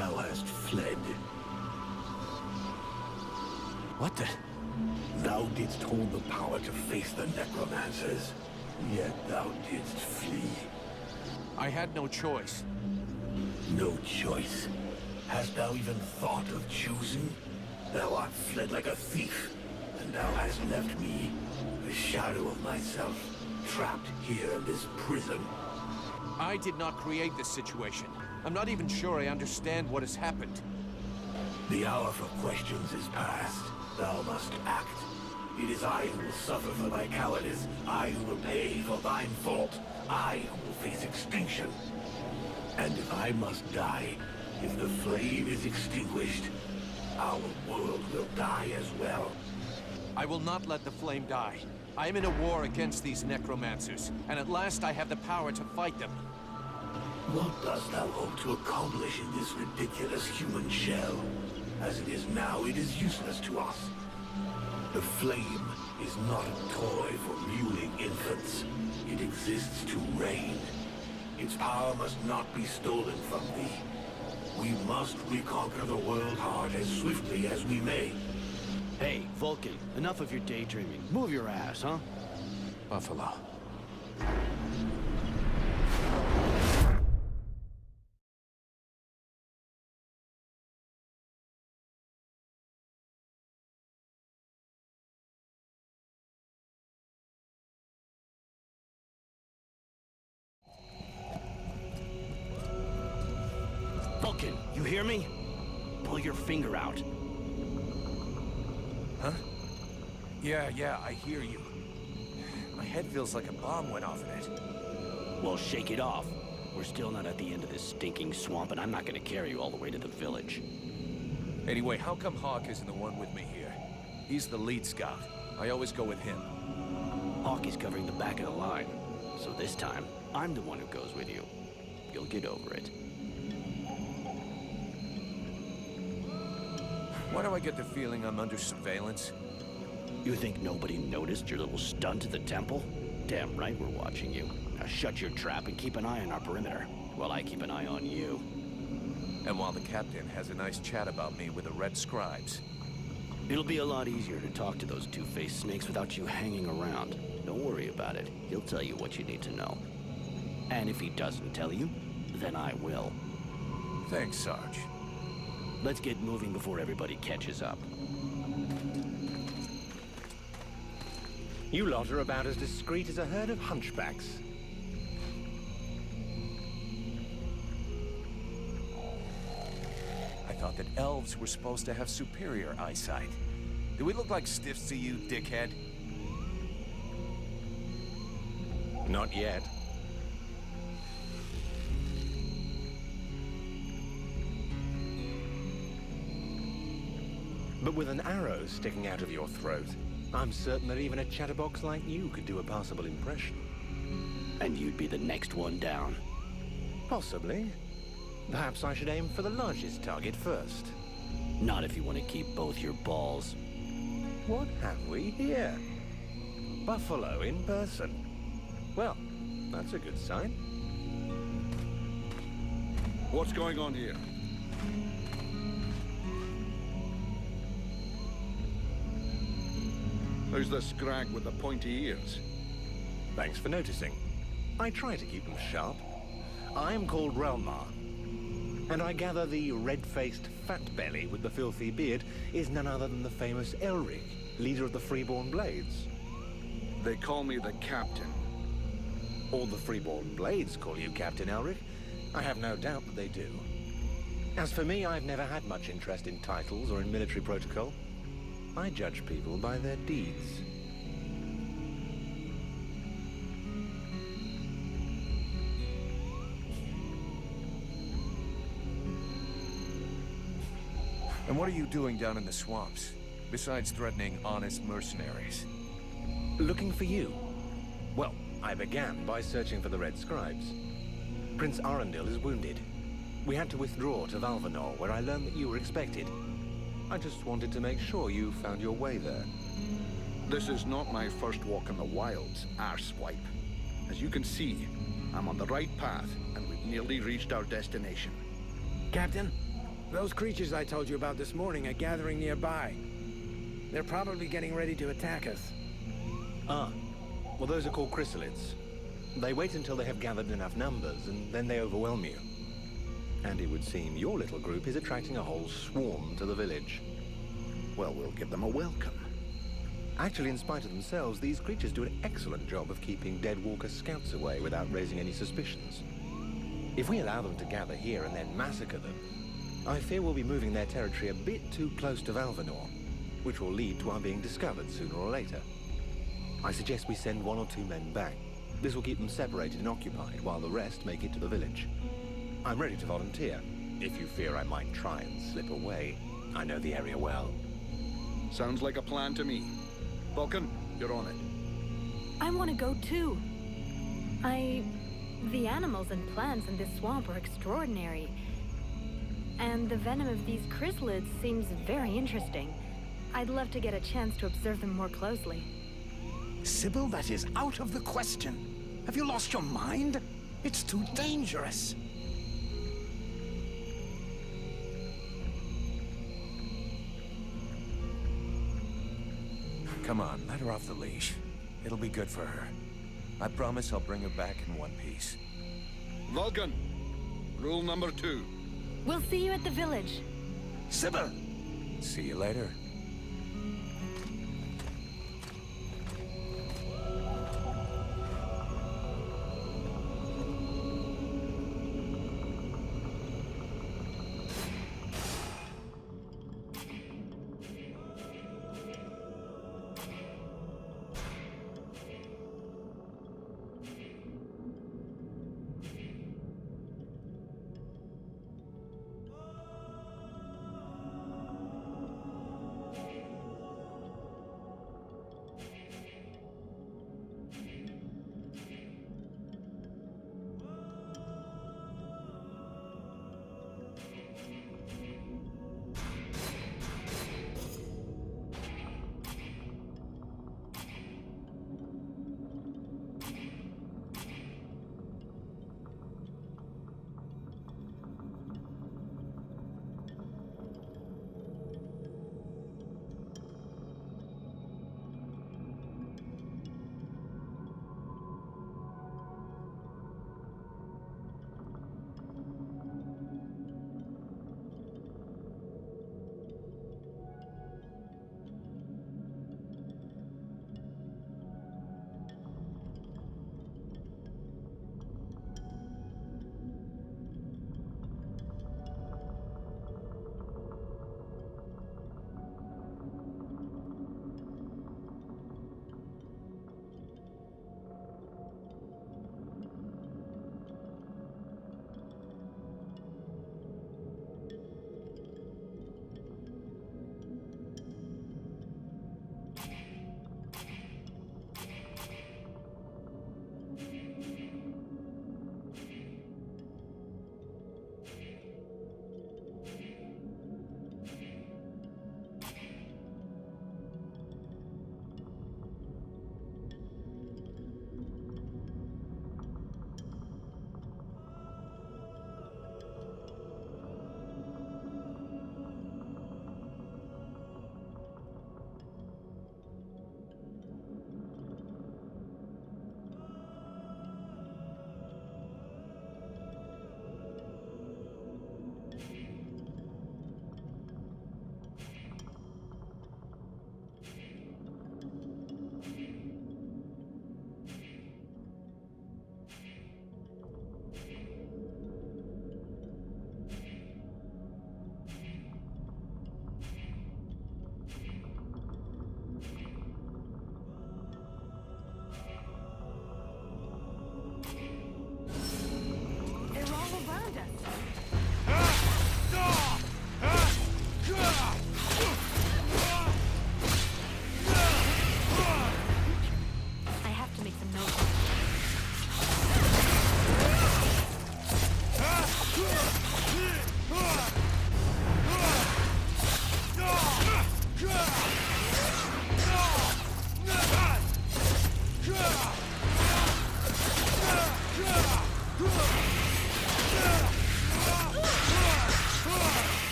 thou hast fled. What the? Thou didst hold the power to face the necromancers, yet thou didst flee. I had no choice. No choice? Hast thou even thought of choosing? Thou art fled like a thief, and thou hast left me, the shadow of myself, trapped here in this prison. I did not create this situation. I'm not even sure I understand what has happened. The hour for questions is past. Thou must act. It is I who will suffer for thy cowardice. I who will pay for thine fault. I who will face extinction. And if I must die, if the flame is extinguished, our world will die as well. I will not let the flame die. I am in a war against these necromancers, and at last I have the power to fight them. What dost thou hope to accomplish in this ridiculous human shell? As it is now, it is useless to us. The flame is not a toy for mewling infants. It exists to reign. Its power must not be stolen from thee. We must reconquer the world heart as swiftly as we may. Hey, Vulcan, enough of your daydreaming. Move your ass, huh? Buffalo. Vulcan, you hear me? Pull your finger out. Huh? Yeah, I hear you. My head feels like a bomb went off in it. Well, shake it off. We're still not at the end of this stinking swamp, and I'm not gonna carry you all the way to the village. Anyway, how come Hawk isn't the one with me here? He's the lead scout. I always go with him. Hawk is covering the back of the line, so this time, I'm the one who goes with you. You'll get over it. Why do I get the feeling I'm under surveillance? You think nobody noticed your little stunt at the temple? Damn right we're watching you. Now shut your trap and keep an eye on our perimeter, while I keep an eye on you. And while the captain has a nice chat about me with the red scribes. It'll be a lot easier to talk to those two-faced snakes without you hanging around. Don't worry about it. He'll tell you what you need to know. And if he doesn't tell you, then I will. Thanks, Sarge. Let's get moving before everybody catches up. You lot are about as discreet as a herd of hunchbacks. I thought that elves were supposed to have superior eyesight. Do we look like stiffs to you, dickhead? Not yet. But with an arrow sticking out of your throat, I'm certain that even a chatterbox like you could do a passable impression. And you'd be the next one down. Possibly. Perhaps I should aim for the largest target first. Not if you want to keep both your balls. What have we here? Buffalo in person. Well, that's a good sign. What's going on here? Who's the scrag with the pointy ears? Thanks for noticing. I try to keep them sharp. I'm called Relmar, and I gather the red-faced fat belly with the filthy beard is none other than the famous Elric, leader of the Freeborn Blades. They call me the Captain. All the Freeborn Blades call you Captain Elric. I have no doubt that they do. As for me, I've never had much interest in titles or in military protocol. I judge people by their deeds. And what are you doing down in the swamps, besides threatening honest mercenaries? Looking for you. Well, I began by searching for the Red Scribes. Prince Arundel is wounded. We had to withdraw to Valvanor, where I learned that you were expected. I just wanted to make sure you found your way there. This is not my first walk in the wilds, arsewipe. As you can see, I'm on the right path, and we've nearly reached our destination. Captain, Those creatures I told you about this morning are gathering nearby. They're probably getting ready to attack us. Ah. Well, those are called chrysalids. They wait until they have gathered enough numbers, and then they overwhelm you. And it would seem your little group is attracting a whole swarm to the village. Well, we'll give them a welcome. Actually, in spite of themselves, these creatures do an excellent job of keeping Dead Walker scouts away without raising any suspicions. If we allow them to gather here and then massacre them, I fear we'll be moving their territory a bit too close to Valvanor, which will lead to our being discovered sooner or later. I suggest we send 1 or 2 men back. This will keep them separated and occupied, while the rest make it to the village. I'm ready to volunteer, if you fear I might try and slip away. I know the area well. Sounds like a plan to me. Vulcan, you're on it. I want to go too. The animals and plants in this swamp are extraordinary. And the venom of these chrysalids seems very interesting. I'd love to get a chance to observe them more closely. Sybil, that is out of the question. Have you lost your mind? It's too dangerous. Come on, let her off the leash. It'll be good for her. I promise I'll bring her back in one piece. Vulcan, rule number 2. We'll see you at the village. Sybil! See you later.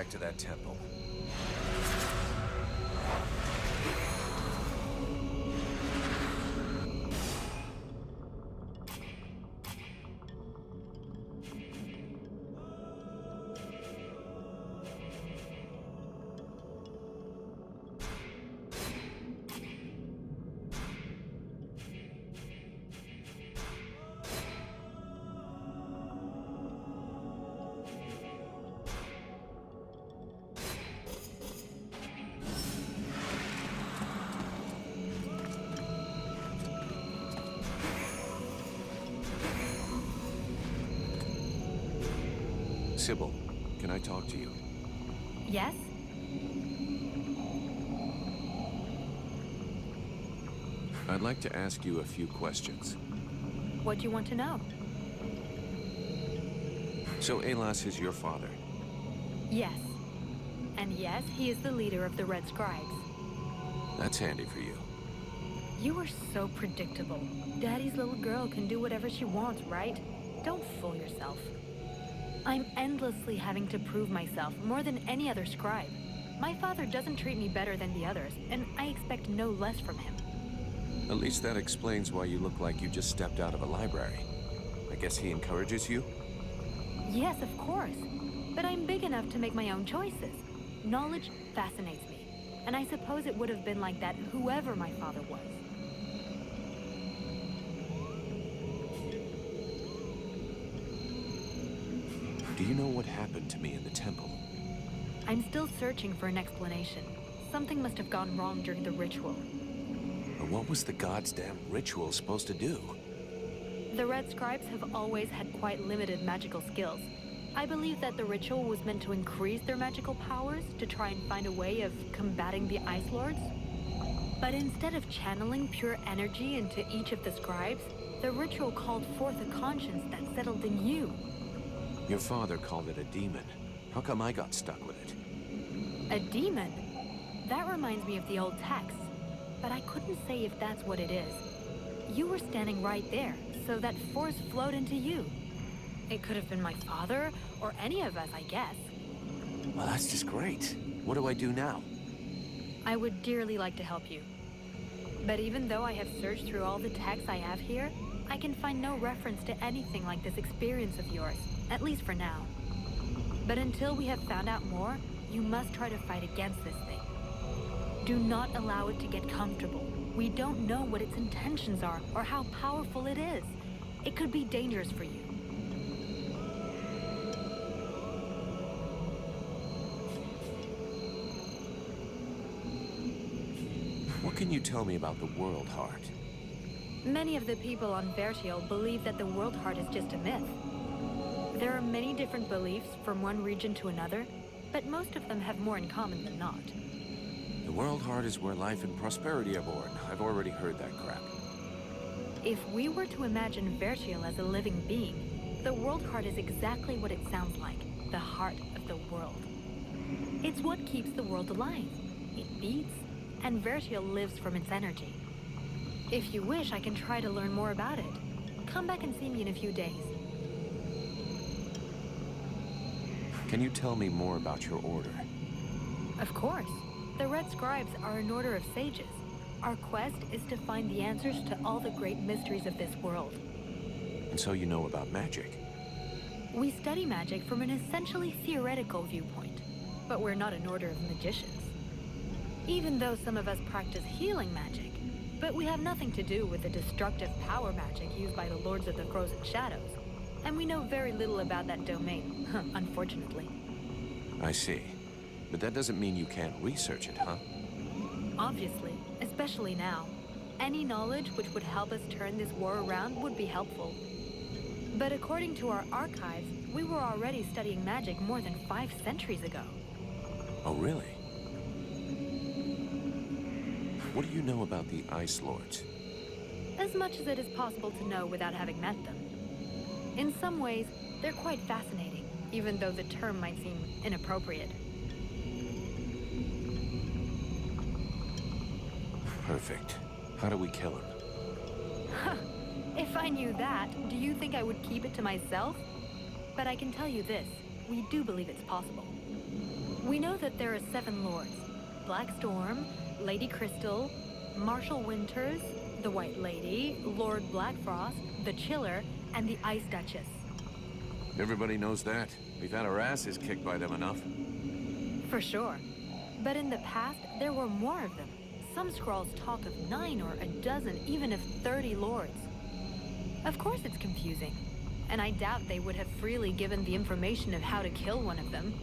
back to that temple. Sybil, can I talk to you? Yes? I'd like to ask you a few questions. What do you want to know? So Alas is your father? Yes. And yes, he is the leader of the Red Scribes. That's handy for you. You are so predictable. Daddy's little girl can do whatever she wants, right? Don't fool yourself. I'm endlessly having to prove myself more than any other scribe. My father doesn't treat me better than the others, and I expect no less from him. At least that explains why you look like you just stepped out of a library. I guess he encourages you? Yes, of course. But I'm big enough to make my own choices. Knowledge fascinates me, and I suppose it would have been like that whoever my father was. Do you know what happened to me in the temple? I'm still searching for an explanation. Something must have gone wrong during the ritual. But what was the god's damn ritual supposed to do? The Red Scribes have always had quite limited magical skills. I believe that the ritual was meant to increase their magical powers to try and find a way of combating the Ice Lords. But instead of channeling pure energy into each of the scribes, the ritual called forth a conscience that settled in you. Your father called it a demon. How come I got stuck with it? A demon? That reminds me of the old texts, but I couldn't say if that's what it is. You were standing right there, so that force flowed into you. It could have been my father, or any of us, I guess. Well, that's just great. What do I do now? I would dearly like to help you. But even though I have searched through all the texts I have here, I can find no reference to anything like this experience of yours, at least for now. But until we have found out more, you must try to fight against this thing. Do not allow it to get comfortable. We don't know what its intentions are or how powerful it is. It could be dangerous for you. What can you tell me about the World Heart? Many of the people on Vertiel believe that the World Heart is just a myth. There are many different beliefs from one region to another, but most of them have more in common than not. The World Heart is where life and prosperity are born. I've already heard that crap. If we were to imagine Vertiel as a living being, the World Heart is exactly what it sounds like, the heart of the world. It's what keeps the world alive. It beats, and Vertiel lives from its energy. If you wish, I can try to learn more about it. Come back and see me in a few days. Can you tell me more about your order? Of course. The Red Scribes are an order of sages. Our quest is to find the answers to all the great mysteries of this world. And so you know about magic? We study magic from an essentially theoretical viewpoint, but we're not an order of magicians. Even though some of us practice healing magic, but we have nothing to do with the destructive power magic used by the Lords of the Frozen Shadows, and we know very little about that domain, unfortunately. I see. But that doesn't mean you can't research it, huh? Obviously, especially now. Any knowledge which would help us turn this war around would be helpful. But according to our archives, we were already studying magic more than 5 centuries ago. Oh, really? What do you know about the Ice Lords? As much as it is possible to know without having met them. In some ways, they're quite fascinating, even though the term might seem inappropriate. Perfect. How do we kill him? If I knew that, do you think I would keep it to myself? But I can tell you this, we do believe it's possible. We know that there are 7 lords. Black Storm, Lady Crystal, Marshal Winters, the White Lady, Lord Blackfrost, the Chiller, and the Ice Duchess. Everybody knows that. We've had our asses kicked by them enough. For sure. But in the past, there were more of them. Some scrolls talk of 9 or a dozen, even of 30 lords. Of course it's confusing. And I doubt they would have freely given the information of how to kill one of them.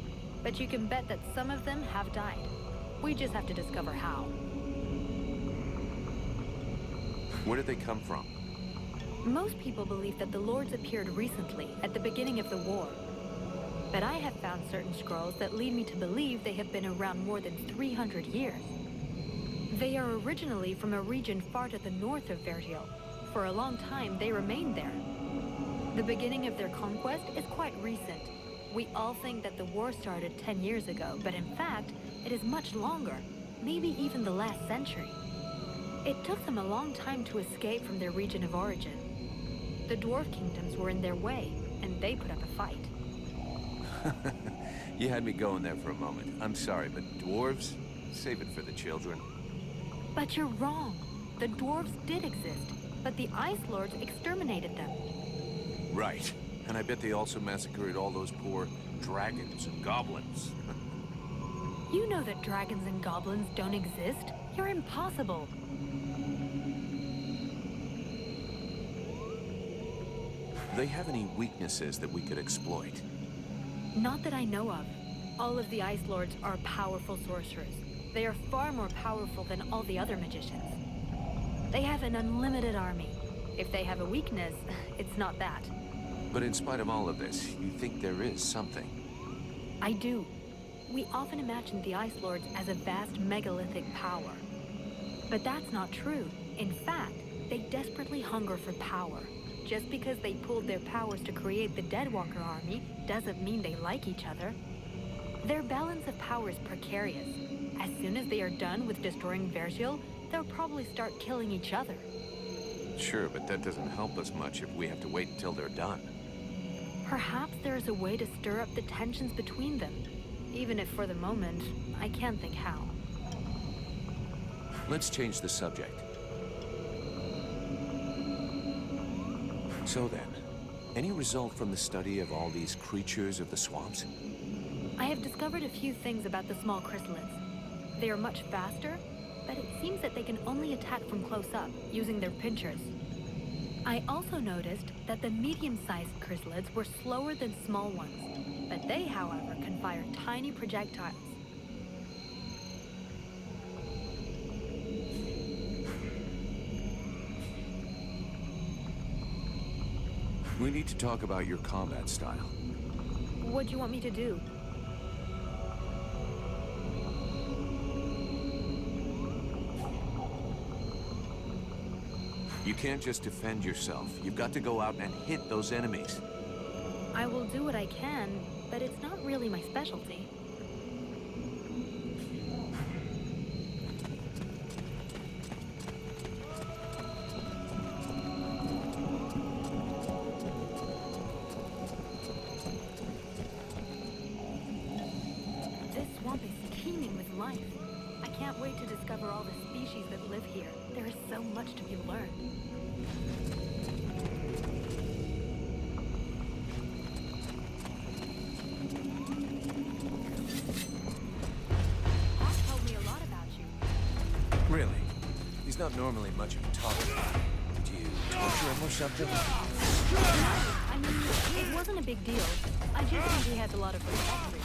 But you can bet that some of them have died. We just have to discover how. Where did they come from? Most people believe that the lords appeared recently, at the beginning of the war. But I have found certain scrolls that lead me to believe they have been around more than 300 years. They are originally from a region far to the north of Vergil. For a long time, they remained there. The beginning of their conquest is quite recent. We all think that the war started 10 years ago, but in fact, it is much longer, maybe even the last century. It took them a long time to escape from their region of origin. The dwarf kingdoms were in their way, and they put up a fight. You had me going there for a moment. I'm sorry, but dwarves? Save it for the children. But you're wrong. The dwarves did exist, but the Ice Lords exterminated them. Right. And I bet they also massacred all those poor dragons and goblins. You know that dragons and goblins don't exist. You're impossible. They have any weaknesses that we could exploit? Not that I know of. All of the Ice Lords are powerful sorcerers. They are far more powerful than all the other magicians. They have an unlimited army. If they have a weakness, it's not that. But in spite of all of this, you think there is something? I do. We often imagine the Ice Lords as a vast megalithic power. But that's not true. In fact, they desperately hunger for power. Just because they pooled their powers to create the Deadwalker army doesn't mean they like each other. Their balance of power is precarious. As soon as they are done with destroying Vergil, they'll probably start killing each other. Sure, but that doesn't help us much if we have to wait until they're done. Perhaps there is a way to stir up the tensions between them. Even if for the moment, I can't think how. Let's change the subject. So then, any result from the study of all these creatures of the swamps? I have discovered a few things about the small chrysalids. They are much faster, but it seems that they can only attack from close up, using their pinchers. I also noticed that the medium-sized chrysalids were slower than small ones, but they, however, can fire tiny projectiles. We need to talk about your combat style. What do you want me to do? You can't just defend yourself. You've got to go out and hit those enemies. I will do what I can, but it's not really my specialty. This swamp is teeming with life. I can't wait to discover all the species that live here. There is so much to be learned. Pop told me a lot about you. Really? He's not normally much of a talker. Did you torture him or something? I mean, it wasn't a big deal. I just think he has a lot of respect for you.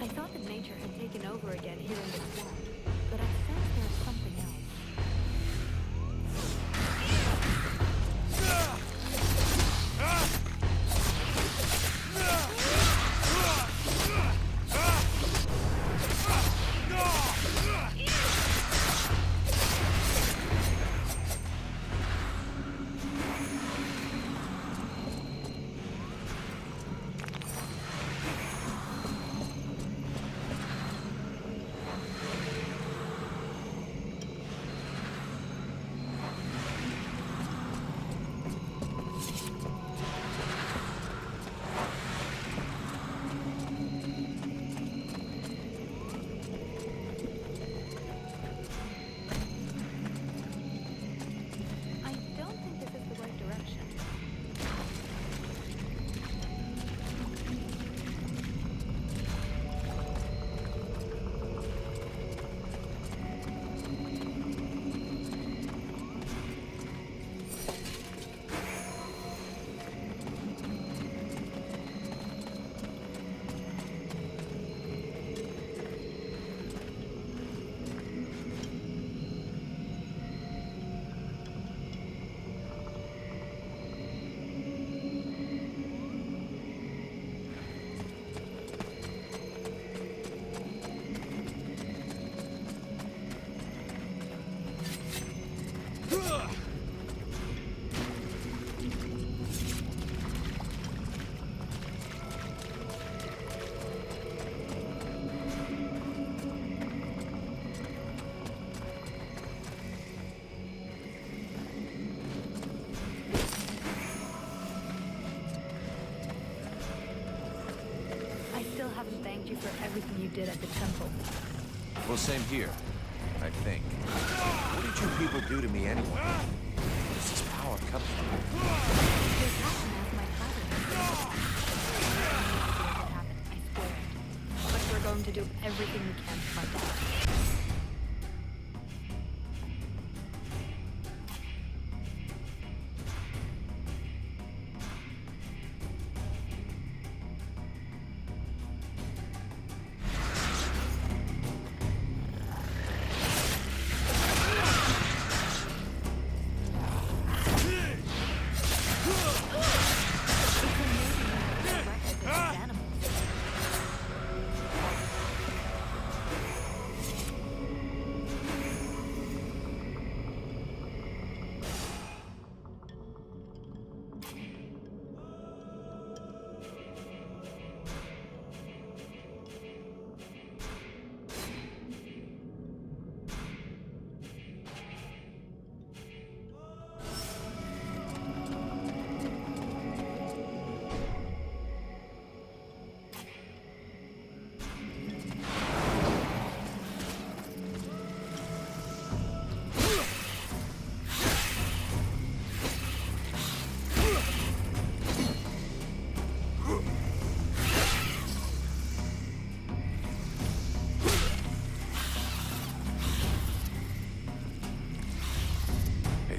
I thought that nature had taken over again here in this swamp, but I sense there's something else. Haven't thanked you for everything you did at the temple. Well, same here, I think. What did you people do to me anyway? Where does this power come from? Your captain asked my father. What happened, I swear it. But we're going to do everything we can to find out.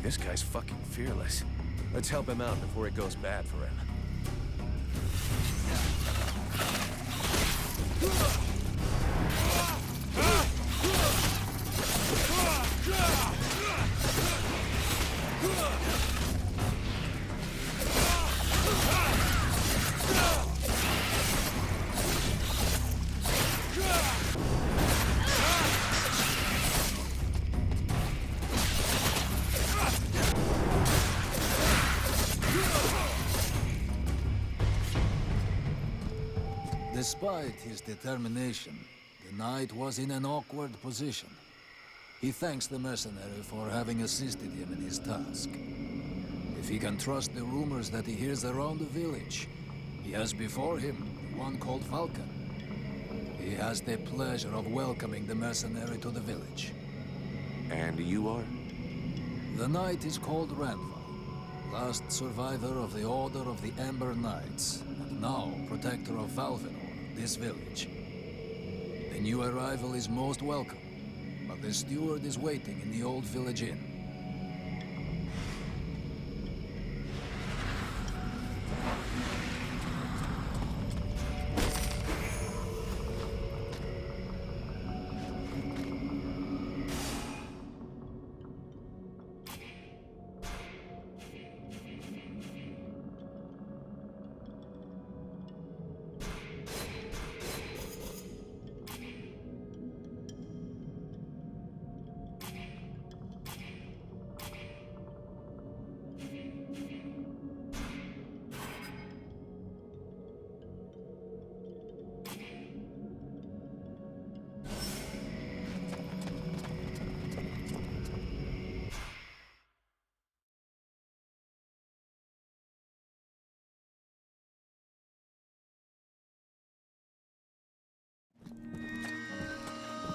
This guy's fucking fearless. Let's help him out before it goes bad for him. Despite his determination, the knight was in an awkward position. He thanks the mercenary for having assisted him in his task. If he can trust the rumors that he hears around the village, he has before him one called Falcon. He has the pleasure of welcoming the mercenary to the village. And you are? The knight is called Randval, last survivor of the Order of the Ember Knights, and now protector of Valvenor, this village. The new arrival is most welcome, but the steward is waiting in the old village inn.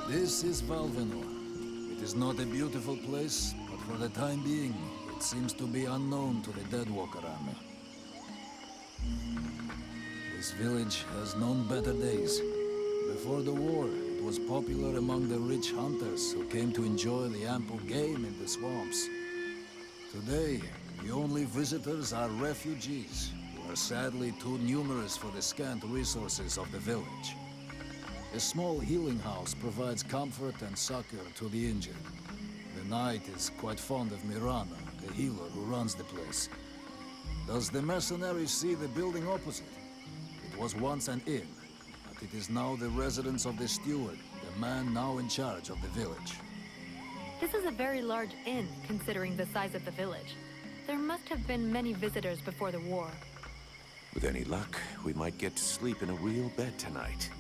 This is Valvenor. It is not a beautiful place, but for the time being, it seems to be unknown to the Deadwalker army. This village has known better days. Before the war, it was popular among the rich hunters who came to enjoy the ample game in the swamps. Today, the only visitors are refugees, who are sadly too numerous for the scant resources of the village. A small healing house provides comfort and succor to the injured. The knight is quite fond of Mirana, the healer who runs the place. Does the mercenaries see the building opposite? It was once an inn, but it is now the residence of the steward, the man now in charge of the village. This is a very large inn, considering the size of the village. There must have been many visitors before the war. With any luck, we might get to sleep in a real bed tonight.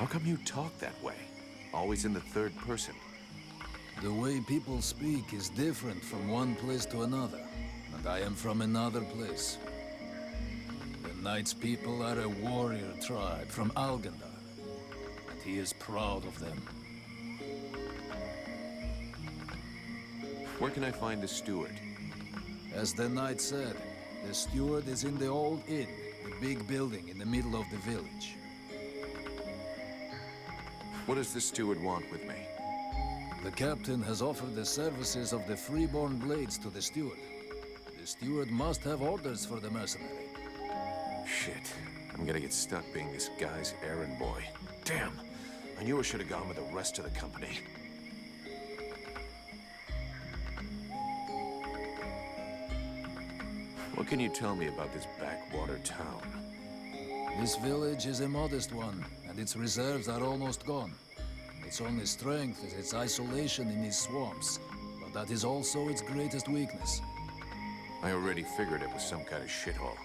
How come you talk that way? Always in the third person. The way people speak is different from one place to another, and I am from another place. The knight's people are a warrior tribe from Algandar, and he is proud of them. Where can I find the steward? As the knight said, the steward is in the old inn, the big building in the middle of the village. What does the steward want with me? The captain has offered the services of the freeborn blades to the steward. The steward must have orders for the mercenary. Shit. I'm gonna get stuck being this guy's errand boy. Damn! I knew I should have gone with the rest of the company. What can you tell me about this backwater town? This village is a modest one, and its reserves are almost gone. Its only strength is its isolation in these swamps, but that is also its greatest weakness. I already figured it was some kind of shithole.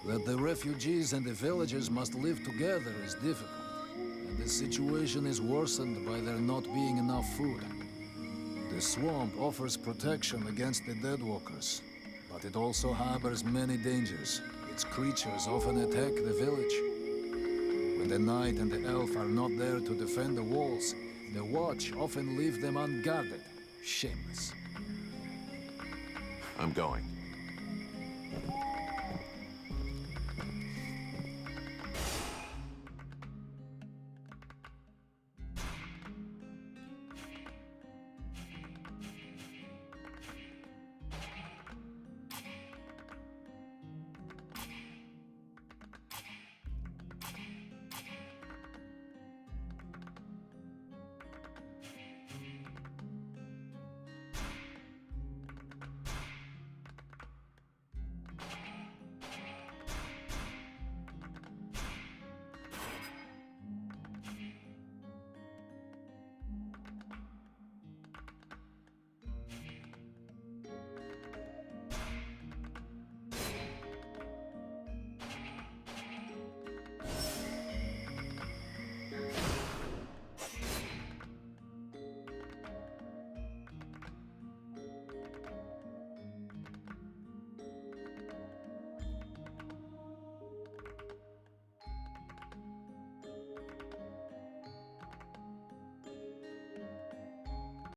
That the refugees and the villagers must live together is difficult, and the situation is worsened by there not being enough food. The swamp offers protection against the Deadwalkers, but it also harbors many dangers. Its creatures often attack the village. When the knight and the elf are not there to defend the walls, the watch often leave them unguarded. Shameless. I'm going.